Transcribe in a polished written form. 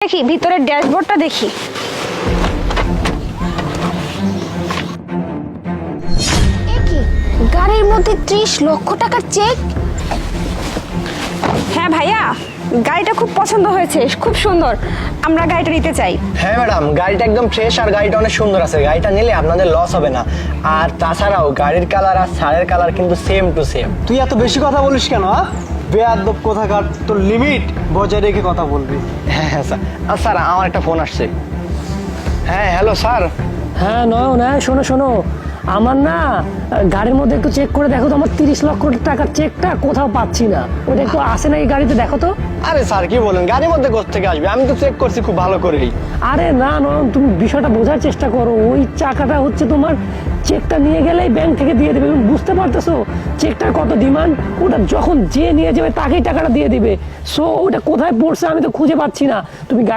দেখি ভিতরের ড্যাশবোর্ডটা দেখি। কি গাড়ির মধ্যে 30 লক্ষ টাকার চেক? হ্যাঁ ভাইয়া, গাড়িটা খুব পছন্দ হয়েছে, খুব সুন্দর, আমরা গাড়িটা নিতে চাই। হ্যাঁ ম্যাডাম, গাড়িটা একদম ফ্রেশ আর গাড়িটা অনেক সুন্দর আছে। গাড়িটা নিলে আপনাদের লস হবে না। আর তাছাড়াও গাড়ির কালার আর ছাড়ের কালার কিন্তু সেম টু সেম। তুই এত বেশি কথা বলিস কেন? বেয়াদব কোথাকার, তোর লিমিট বজায় রেখে কথা বলবি। হ্যাঁ হ্যাঁ স্যার। আর স্যার আমার একটা ফোন আসছে। হ্যাঁ হ্যালো স্যার। হ্যাঁ নয়ন, হ্যাঁ শোনো শোনো, আমার না গাড়ির মধ্যে একটু চেক করে দেখো তো, আমার 30 লক্ষ টাকার চেকটা কোথাও পাচ্ছি না। ওটা একটু আসে না এই গাড়িতে, দেখো তো। আরে স্যার কি বলেন, গাড়ির মধ্যে কোত্থেকে আসবে? আমি তো চেক করছি খুব ভালো করেই। আরে না নয়ন, তুমি বিষয়টা বোঝার চেষ্টা করো। ওই চাকাটা হচ্ছে তোমার, চেকটা নিয়ে গেলেই ব্যাংক থেকে দিয়ে দেবে। তুমি বুঝতে পারতেছো চেকটার কত ডিমান্ড? ওটা যখন যে নিয়ে যাবে তাকেই টাকাটা দিয়ে দিবে। সো ওটা কোথায় পড়ছে আমি তো খুঁজে পাচ্ছি না। তুমি